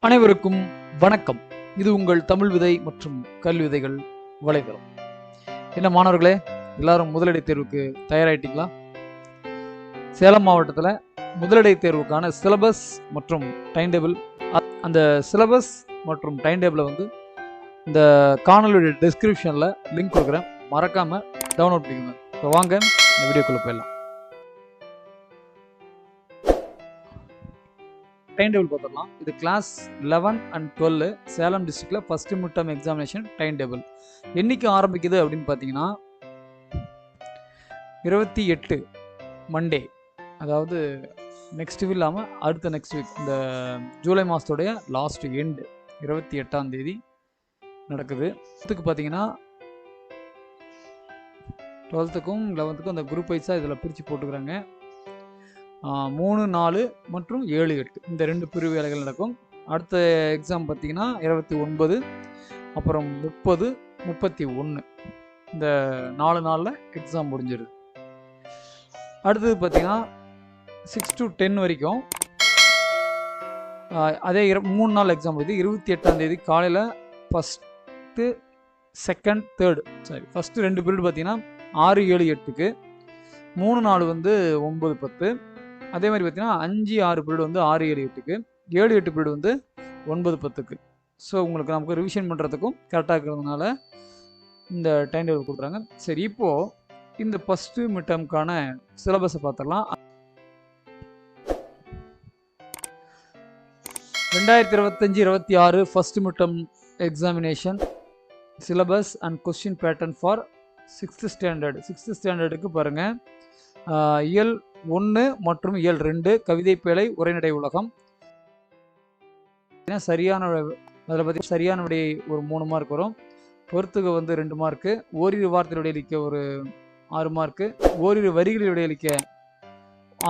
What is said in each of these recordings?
அனைவருக்கும் வணக்கம். இது உங்கள் தமிழ் விதை மற்றும் கல்வி விதைகள் வலைதளம். என்ன மாணவர்களே, எல்லாரும் முதலடை தேர்வுக்கு தயாராயிட்டீங்களா? சேலம் மாவட்டத்தில் முதலடை தேர்வுக்கான சிலபஸ் மற்றும் டைம் டேபிள், அந்த சிலபஸ் மற்றும் டைம் டேபிளை இந்த காணொலியுடைய டிஸ்கிரிப்ஷனில் லிங்க் கொடுக்குறேன், மறக்காமல் டவுன்லோட் பண்ணிக்கோங்க. இப்போ வாங்க இந்த வீடியோக்குள்ளே போயிடலாம். டைம் டேபிள் பார்த்துடலாம். இது கிளாஸ் 11 and 12 சேலம் டிஸ்ட்ரிக்டில் first mid term examination time table. என்னைக்கு ஆரம்பிக்குது அப்படின்னு பார்த்தீங்கன்னா 28 மண்டே, அதாவது நெக்ஸ்ட் வீக் இல்லாமல் அடுத்த நெக்ஸ்ட் வீக், இந்த ஜூலை மாதத்துடைய லாஸ்ட் எண்டு 28ஆம் தேதி நடக்குது. இதுக்கு பார்த்தீங்கன்னா 12க்கும் 11க்கும் அந்த குரூப் வைஸாக இதில் பிரித்து போட்டுக்கிறாங்க. 3, 4 மற்றும் 7, 8 இந்த 2 பிரிவு வேலைகள் நடக்கும். அடுத்த எக்ஸாம் பார்த்தீங்கன்னா 29, அப்புறம் 30, 31 இந்த 4 நாளில் எக்ஸாம் முடிஞ்சிடுது. அடுத்தது பார்த்தீங்கன்னா 6 to 10 வரைக்கும் அதே 3 நாள் எக்ஸாம் முடியுது. 28ஆம் தேதி காலையில் first, second, third, first 2 period பார்த்தீங்கன்னா 6, 7, 8க்கு, 3, 4 9, 10. அதே மாதிரி பார்த்தீங்கன்னா 5, 6 பீரியட் 6, 7, 8க்கு, 7, 8 பீரியட் 9, 10க்கு. ஸோ உங்களுக்கு நமக்கு ரிவிஷன் பண்ணுறதுக்கும் கரெக்டாக இருக்கிறதுனால இந்த டைம் டேபிள் கொடுக்குறாங்க. சரி, இப்போது இந்த ஃபஸ்ட்டு மிட் டர்முக்கான சிலபஸை பார்த்துடலாம். 2025-26 first mid term examination syllabus and question pattern for 6th standard. 6th ஸ்டாண்டர்டுக்கு பாருங்கள், இயல் 1 மற்றும் இயல் 2 கவிதை பேழை உரைநடை உலகம். சரியான அதில் பார்த்தீங்கன்னா சரியான விடை ஒரு 3 மார்க் வரும், பொறுத்துக 2 மார்க்கு, ஓரிரு வார்த்தை விடையளிக்க ஒரு 6 மார்க்கு, ஓரிரு வரிகளில் விடையளிக்க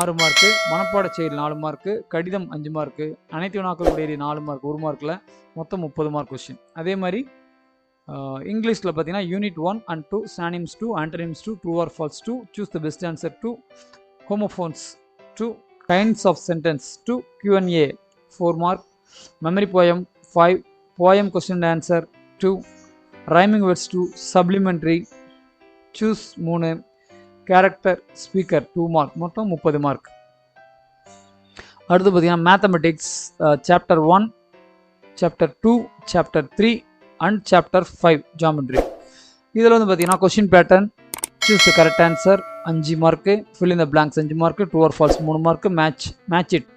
6 மார்க்கு, மனப்பாட செயல் 4 மார்க்கு, கடிதம் 5 மார்க்கு, அனைத்து வினாக்கள் விடையளி 4 மார்க், 1 மார்க்கில் மொத்தம் 30 மார்க் கொஸ்டின். அதே மாதிரி இங்கிலீஷில் பார்த்தீங்கன்னா unit 1 and 2 synonyms 2, antonyms 2, true or false 2, choose the best answer 2, homophones 2, kinds of sentence 2, Q&A 4 mark, memory poem 5, poem question and answer 2, rhyming words 2, supplementary choose 3, character speaker 2 mark, மொத்தம் 30 mark. அடுத்து பார்த்தீங்கன்னா mathematics chapter 1, chapter 2, chapter 3 and chapter 5 geometry. இதில் பார்த்தீங்கன்னா question pattern, choose the correct answer 5 mark, fill in the blanks 5 mark, true or false 3 mark, match it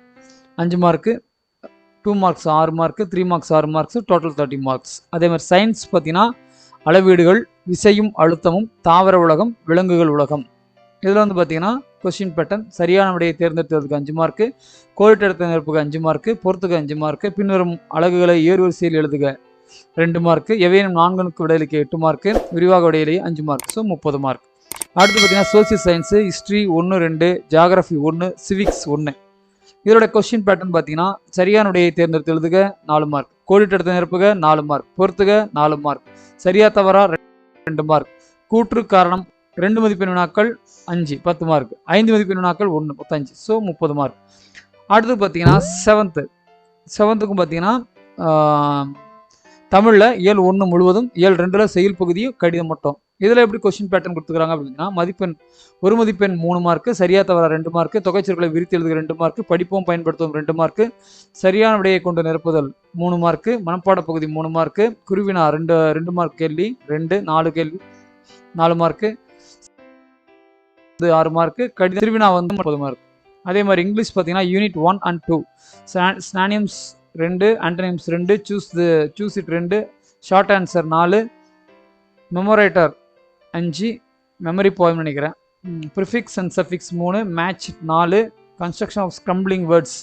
5 mark, 2 marks 6 mark, 3 marks 6 marks, total 30 marks. அதே மாதிரி science பார்த்தீங்கன்னா அளவீடுகள், விசையும் அழுத்தமும், தாவர உலகம், விலங்குகள் உலகம். இதில் பார்த்தீங்கன்னா கொஸ்டின் பேட்டர்ன், சரியான விடையை தேர்ந்தெடுத்ததுக்கு 5 மார்க்கு, கோடிட்ட நிரப்புக்கு 5 மார்க்கு, பொறுத்துக்கு 5 மார்க்கு, பின்வரும் அலகுகளை ஏறுவரிசையில் எழுதுக 2 மார்க்கு, எவையும் 4க்கு விடையளிக்க 8 மார்க்கு, விரிவாக விடையிலேயே 5 மார்க், ஸோ 30 மார்க். அடுத்து பார்த்தீங்கன்னா social science, history 1, 2, geography 1, civics 1. இதோட கொஸ்டின் பேட்டர்ன் பார்த்தீங்கன்னா சரியான விடையை தேர்ந்தெடுத்து எழுதுக 4 மார்க், கோடிட்ட நிரப்புக 4 மார்க், பொறுத்துக 4 மார்க், சரியா தவறா 2 மார்க், கூற்று காரணம் 2 மதிப்பெண் வினாக்கள் 5 10 மார்க், 5 மதிப்பெண் வினாக்கள் 1 5, ஸோ 30 மார்க். அடுத்து பார்த்தீங்கன்னா செவன்த்துக்கும் பார்த்தீங்கன்னா தமிழில் இயல் 1 முழுவதும், இயல் 2ல் செயல் பகுதியும் கடிதம் மட்டும். இதில் எப்படி கொஸ்டின் பேட்டர்ன் கொடுத்துக்கிறாங்க அப்படின்னா, மதிப்பெண் 1 மதிப்பெண் 3 மார்க்கு, சரியா தவறா 2 மார்க்கு, தொகைச்சொற்களை விரித்து எழுதுக 2 மார்க்கு, படிப்போம் பயன்படுத்துவோம் 2 மார்க்கு, சரியான விடையை கொண்டு நிரப்புதல் 3 மார்க்கு, மனப்பாட பகுதி 3 மார்க்கு, குருவினா 2 மார்க் கேள்வி 2, 4 கேள்வி 4 மார்க்கு, 6 மார்க்கு, கடிதம் திருவினா 30 மார்க். அதே மாதிரி இங்கிலீஷ் பார்த்தீங்கன்னா unit 1 and 2 synonyms 2, antonyms 2, choose it 2, short answer 4, மெமோரேட்டர் 5, மெமரி போயம் நினைக்கிறேன், prefix and suffix 3, match 4, construction of scrambling words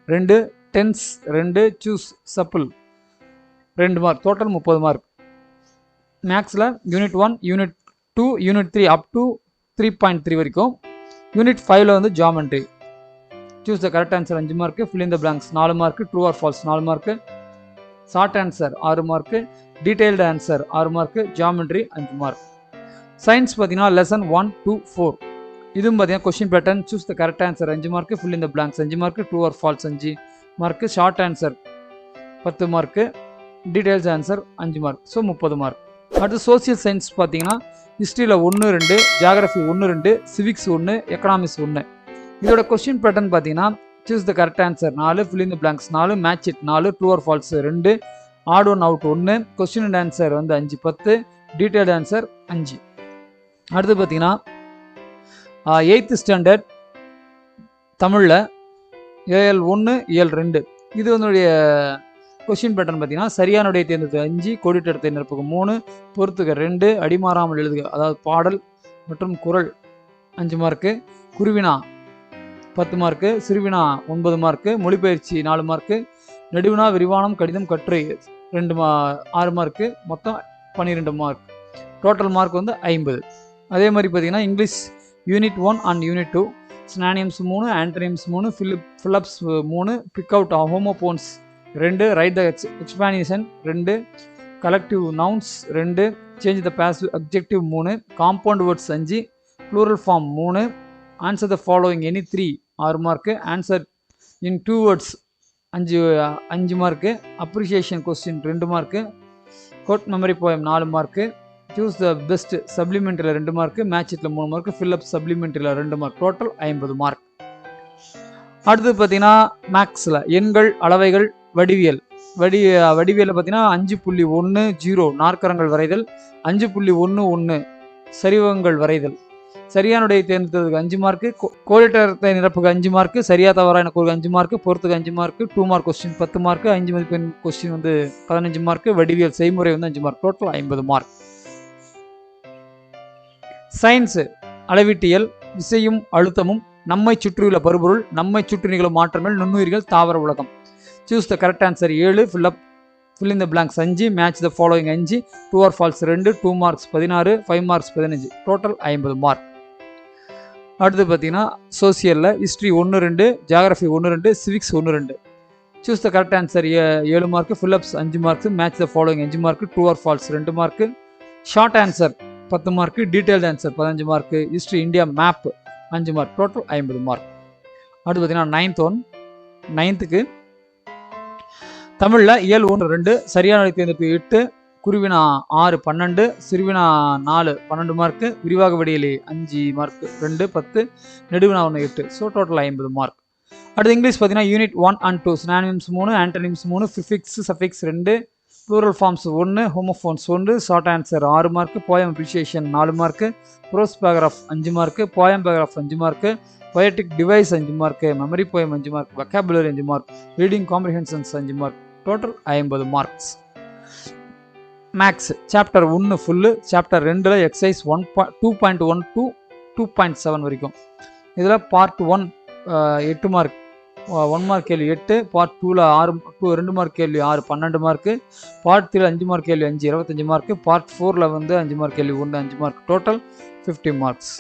2, tense 2, choose சப்பிள் 2 மார்க், டோட்டல் 30 மார்க். மேக்ஸில் unit 1, unit 2, unit 3 up to 3.3 வரைக்கும், unit 5ல் geometry, choose the correct answer 5 mark, fill in the blanks 4 mark, true or false 4 mark, short answer 6 mark, detailed answer 6 mark, geometry 5 mark. Science பார்த்தீங்கன்னா lesson 1 to 4 இதுவும் பார்த்தீங்கன்னா question pattern, choose the correct answer 5 mark, fill in the blanks 5 mark, true or false 5 mark, short answer 10 mark, details answer 5 mark. So 30 mark. அடுத்து social science பார்த்தீங்கன்னா ஹிஸ்ட்ரியில் 1 2, geography 1 2, civics 1, economics 1. இதோட question pattern பார்த்தீங்கன்னா choose the correct answer 4, fill in the blanks 4, match it 4, true or false 2, odd one out 1, question and answer வந்து 5 10, detailed answer 5. அடுத்து பார்த்தீங்கன்னா 8th standard தமிழில் AL 1 AL 2. இது வந்து கொஸ்டின் பேட்டர்ன் பார்த்தீங்கன்னா சரியான விடையை தேர்ந்தெடுத்து 5, கோடிட்ட நிரப்புக்கு 3, பொறுத்துக 2, அடிமாறாமல் எழுதுக அதாவது பாடல் மற்றும் குறள் 5 மார்க்கு, குருவினா 10 மார்க்கு, சிறுவினா 9 மார்க்கு, மொழிபெயர்ச்சி 4 மார்க்கு, நெடுவினா விரிவானம் கடிதம் கட்டுரை 6 மார்க்கு, மொத்தம் 12 மார்க். டோட்டல் மார்க் வந்து 50. அதே மாதிரி பார்த்தீங்கன்னா English unit 1 and unit 2 synonyms 3, antonyms 3, fill ups 3, pick out homophones 2, write the expansion 2, collective nouns 2, change the passive objective 3, compound words 5, plural form 3, answer the following any 3 6 mark, answer in 2 words 5 mark, appreciation question 2 mark, quote memory poem 4 mark, choose the best சப்ளிமெண்ட்ரியில் 2 mark, match இட்டில் 3 mark, fill up சப்ளிமெண்ட்ரியில் 2 mark, total 50 mark. அடுத்து பார்த்தீங்கன்னா மேக்ஸில் எண்கள் அளவைகள் வடிவியல் வடிவியலில் பார்த்தீங்கன்னா 5.10 நாற்கரங்கள் வரைதல், 5.11 சரிவகங்கள் வரைதல், சரியானுடைய தேர்ந்தெடுத்ததுக்கு 5 மார்க்கு, கோடிட்டத்தை நிரப்புக்கு 5 மார்க்கு, சரியா தவறா எனக்கு 5 மார்க்கு, பொறுத்துக்கு 5 மார்க்கு, 2 மார்க் கொஸ்டின் 10 மார்க்கு, 5 மதிப்பெண் கொஸ்டின் வந்து 15 மார்க்கு, வடிவியல் செய்முறை வந்து 5 மார்க், டோட்டல் 50 மார்க். சயின்ஸ் அளவீட்டியல் விசையும் அழுத்தமும், நம்மை சுற்றியுள்ள பருபொருள், நம்மை சுற்றி நிகழும் மாற்றங்கள், நுண்ணுயிர்கள், தாவர உலகம். Choose the correct answer 7, fill in the blanks 5, match the following 5, true or false 2, 2 marks 16, 5 marks 15, total 50 mark. அடுத்து பார்த்தீங்கன்னா சோசியலில் history 1 2, geography 1 2, civics 1 2. Choose the correct answer 7 mark, fill ups 5 marks, match the following 5 mark, true or false 2 mark, short answer 10 mark, detailed answer 15 mark, history India map 5 mark, total 50 mark. அடுத்து பார்த்தீங்கன்னா 9th தமிழில் இயல் 1 2, சரியான தேர்ந்தெடுப்பு 8, குருவினா 6 12, சிறுவினா 4 12 mark, விரிவாக விடையிலே 5 mark 2 10, நெடுவினா 1 8, so total 50 mark. அடுத்து English பார்த்தீங்கன்னா unit 1 and 2 synonyms 3, antonyms 3, prefix suffix 2, plural forms 1, homophones 1, short answer 6 mark, poem appreciation 4 mark, prose paragraph 5 mark, poem paragraph 5 mark, poetic device 5 mark, memory poem 5 mark, vocabulary 5 mark, reading comprehensions 5 mark, total 50 marks. Maths chapter 1 full, chapter 2 exercise 2.1 to 2.7 வரைக்கும். இதில் part 1 8 mark, 1 mark கேள்வி 8, part 2ல் 2 mark கேள்வி 6 12 mark, part 3 5 mark கேள்வி 5 25 mark, part 4ல் வந்து 5 mark கேள்வி 1 5 mark, total 50 marks.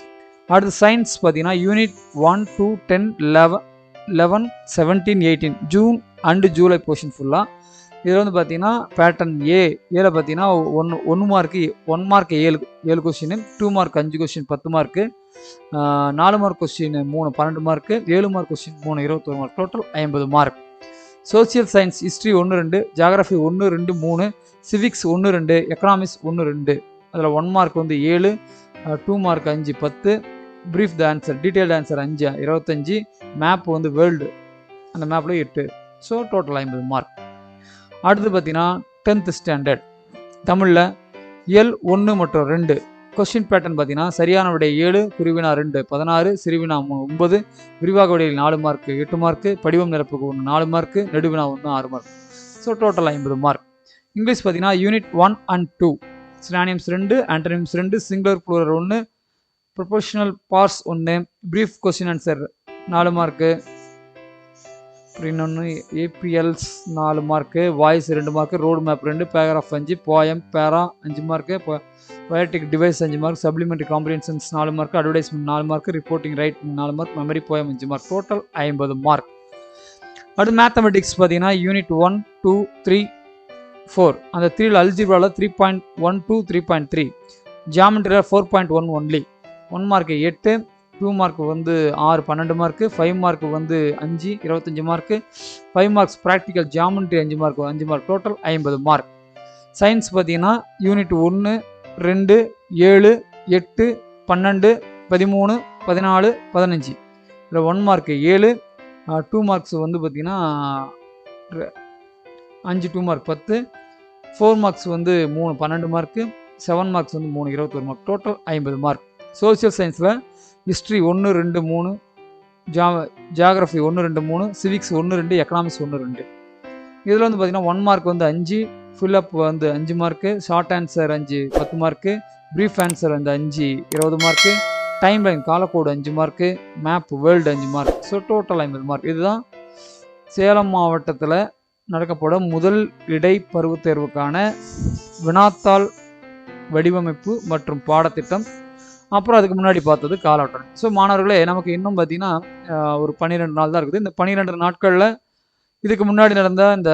அடுத்து science பார்த்தீங்கன்னா unit 1 2 10 11 17 18 June and July portion ஃபுல்லாக. இதில் வந்து பார்த்தீங்கன்னா பேட்டர்ன் ஏல பார்த்தீங்கன்னா 1 mark 7 question, 2 mark 5 question 10 mark, 4 mark question 3 12 mark, 7 mark question 3 21 mark, total 50 mark. Social science history 1 2, geography 1 2 3, civics 1 2, economics 1 2. அதில் 1 மார்க் வந்து 7, 2 mark 5 10, brief the answer detailed answer 5 25, map வந்து world அந்த மேப்பில் 8, ஸோ டோட்டல் 50 மார்க். அடுத்து பார்த்தீங்கன்னா 10th standard தமிழில் இயல் 1 மற்றும் 2 கொஸ்டின் பேட்டர்ன் பார்த்தீங்கன்னா சரியான விடை 7, குருவினா 2 16, சிறுவினா 9, விரிவாக விடையில் 4 மார்க்கு 8 மார்க்கு, படிவம் நிரப்புக்கு 1 4 மார்க்கு, நெடுவினா 1 6 mark, so total 50 mark. English பார்த்தீங்கன்னா unit 1 and 2 synonyms 2, antonyms 2, singular plural 1, prepositional phrase 1, brief question answer 4 mark, இன்னொன்று ஏபிஎல்ஸ் 4 mark, voice 2 mark, road map 2, paragraph 5, poem para 5 mark, poetic device 5 mark, supplementary comprehensions 4 mark, advertisement 4 mark, reporting write 4 mark, memory poem 5 mark, total 50 mark. அடுத்து mathematics பார்த்தீங்கன்னா unit 1 2 3 4 அந்த 3 அல்ஜிப்ராவில் 3.1 to 3.3, ஜியாமெட்ரியில் 4.1 only, 1 mark 8, 2 mark வந்து 6 12 mark, 5 mark வந்து 5 25 mark, 5 marks practical geometry 5 mark 5 mark, total 50 mark. Science பார்த்தீங்கன்னா unit 1 2 7 8 12 13 14 15 இதில் 1 mark 7, 2 marks வந்து பார்த்தீங்கன்னா 5 2 மார்க் 10, 4 மார்க்ஸ் வந்து 3 12 மார்க்கு, 7 மார்க்ஸ் வந்து 3 21 மார்க், டோட்டல் 50 மார்க். சோசியல் சயின்ஸில் ஹிஸ்ட்ரி 1 2 3, ஜியாகிரஃபி 1 2 3, சிவிக்ஸ் 1 2, எக்கனாமிக்ஸ் 1 2. இதில் வந்து பார்த்தீங்கன்னா 1 மார்க் வந்து 5, ஃபில்அப் வந்து 5 mark, short answer 5 10 mark, brief answer வந்து 5 20 மார்க்கு, டைம் லைன் காலக்கோடு 5 mark, map world 5 mark. So total 50 mark. இதுதான் சேலம் மாவட்டத்தில் நடக்கப்படும் முதல் இடை பருவத் தேர்வுக்கான வினாத்தாள் வடிவமைப்பு மற்றும் பாடத்திட்டம். அப்புறம் அதுக்கு முன்னாடி பார்த்தது கால அட்டவணை. ஸோ மாணவர்களே, நமக்கு இன்னும் பார்த்தீங்கன்னா ஒரு 12 நாள் தான் இருக்குது. இந்த 12 நாட்களில் இதுக்கு முன்னாடி நடந்த இந்த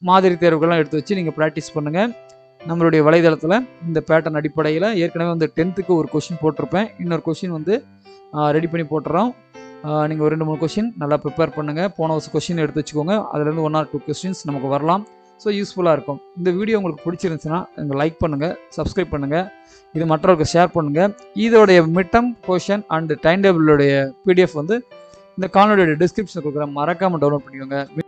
மாதிரி தேர்வுகள்லாம் எடுத்து வச்சு நீங்கள் ப்ராக்டிஸ் பண்ணுங்கள். நம்மளுடைய வலைதளத்தில் இந்த பேட்டர்ன் அடிப்படையில் ஏற்கனவே வந்து 10th ஒரு கொஷின் போட்டிருப்பேன். இன்னொரு கொஷின் வந்து ரெடி பண்ணி போட்டுறோம். நீங்கள் ஒரு 2 3 கொஷின் நல்லா ப்ரிப்பேர் பண்ணுங்கள். போன வருஷம் கொஷின் எடுத்து வச்சுக்கோங்க. அதுலேருந்து 1 or 2 கொஸ்டின்ஸ் நமக்கு வரலாம். ஸோ யூஸ்ஃபுல்லாக இருக்கும். இந்த வீடியோ உங்களுக்கு பிடிச்சிருந்துச்சுன்னா நீங்கள் லைக் பண்ணுங்கள், சப்ஸ்கிரைப் பண்ணுங்கள், இது மற்றவர்களுக்கு ஷேர் பண்ணுங்கள். இதோடைய மிட்டம் கொஷன் அண்ட் டைம் டேபிளுடைய PDF வந்து இந்த காணொலியோட டிஸ்கிரிப்ஷனில் கொடுக்குறேன். மறக்காமல் டவுன்லோட் பண்ணிக்கோங்க.